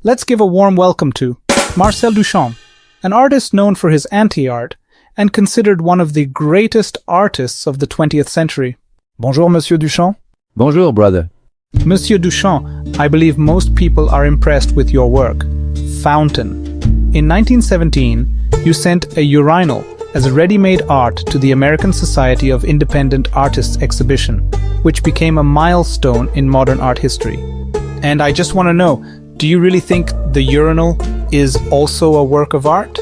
Let's give a warm welcome to Marcel Duchamp, an artist known for his anti-art and considered one of the greatest artists of the 20th century. Bonjour, Monsieur Duchamp. Bonjour, brother. Monsieur Duchamp, I believe most people are impressed with your work, Fountain. In 1917, you sent a urinal as a ready-made art to the American Society of Independent Artists exhibition, which became a milestone in modern art history. And I just want to know, do you really think the urinal is also a work of art?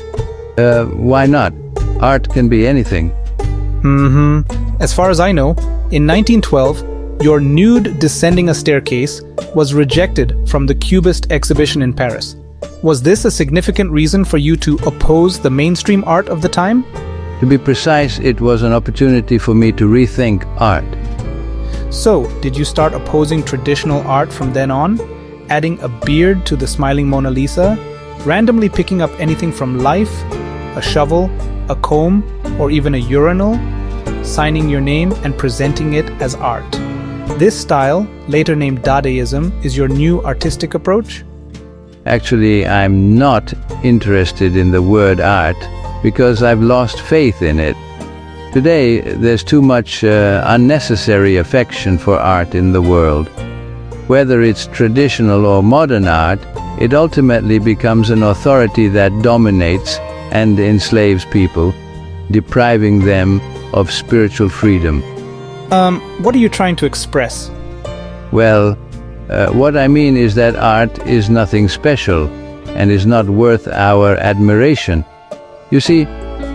Why not? Art can be anything. As far as I know, in 1912, your nude descending a staircase was rejected from the Cubist exhibition in Paris. Was this a significant reason for you to oppose the mainstream art of the time? To be precise, it was an opportunity for me to rethink art. So, did you start opposing traditional art from then on? Adding a beard to the smiling Mona Lisa? Randomly picking up anything from life? A shovel, a comb, or even a urinal? Signing your name and presenting it as art. This style, later named Dadaism, is your new artistic approach? Actually, I'm not interested in the word art because I've lost faith in it. Today, there's too much unnecessary affection for art in the world. Whether it's traditional or modern art, it ultimately becomes an authority that dominates and enslaves people, depriving them of spiritual freedom. What are you trying to express? Well, what I mean is that art is nothing special and is not worth our admiration. You see,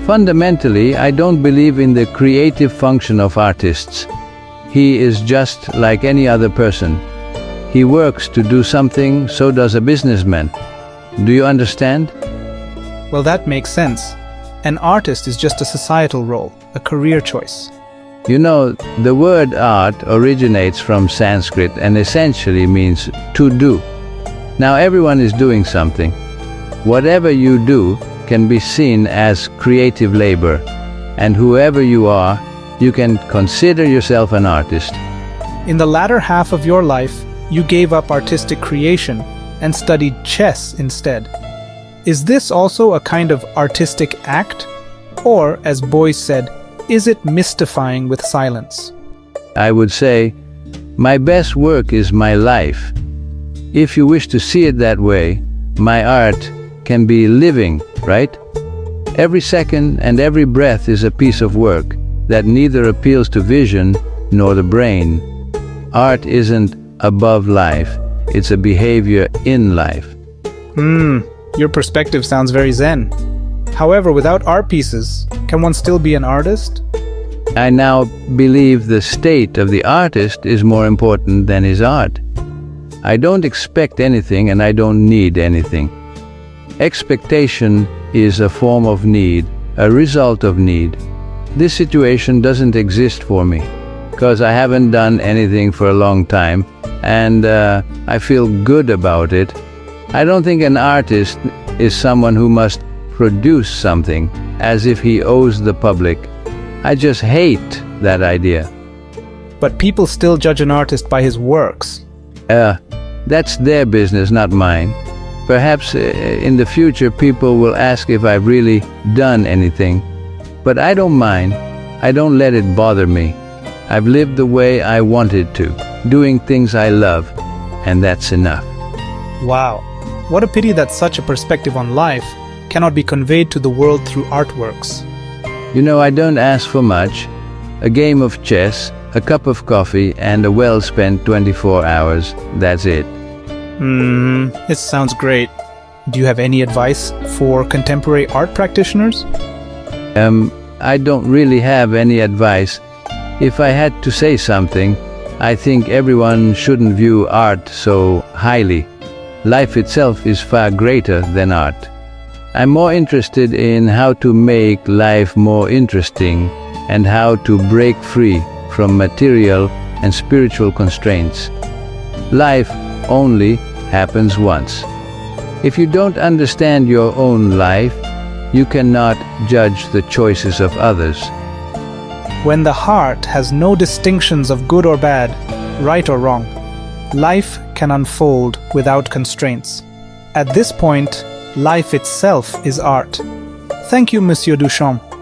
fundamentally, I don't believe in the creative function of artists. He is just like any other person. He works to do something, so does a businessman. Do you understand? Well, that makes sense. An artist is just a societal role, a career choice. You know, the word art originates from Sanskrit and essentially means to do. Now everyone is doing something. Whatever you do can be seen as creative labor, and whoever you are, you can consider yourself an artist. In the latter half of your life, you gave up artistic creation and studied chess instead. Is this also a kind of artistic act? Or, as Boyce said, is it mystifying with silence? I would say, my best work is my life. If you wish to see it that way, my art can be living, right? Every second and every breath is a piece of work that neither appeals to vision nor the brain. Art isn't above life, it's a behavior in life. Your perspective sounds very zen. However, without art pieces, can one still be an artist? I now believe the state of the artist is more important than his art. I don't expect anything and I don't need anything. Expectation is a form of need, a result of need. This situation doesn't exist for me, because I haven't done anything for a long time, and I feel good about it. I don't think an artist is someone who must produce something as if he owes the public. I just hate that idea. But people still judge an artist by his works. That's their business, not mine. Perhaps in the future people will ask if I've really done anything. But I don't mind. I don't let it bother me. I've lived the way I wanted to, doing things I love, and that's enough. Wow, what a pity that such a perspective on life cannot be conveyed to the world through artworks. You know, I don't ask for much. A game of chess, a cup of coffee, and a well-spent 24 hours. That's it. It sounds great. Do you have any advice for contemporary art practitioners? I don't really have any advice. If I had to say something, I think everyone shouldn't view art so highly. Life itself is far greater than art. I'm more interested in how to make life more interesting and how to break free from material and spiritual constraints. Life only happens once. If you don't understand your own life, you cannot judge the choices of others. When the heart has no distinctions of good or bad, right or wrong, life can unfold without constraints. At this point, life itself is art. Thank you, Monsieur Duchamp.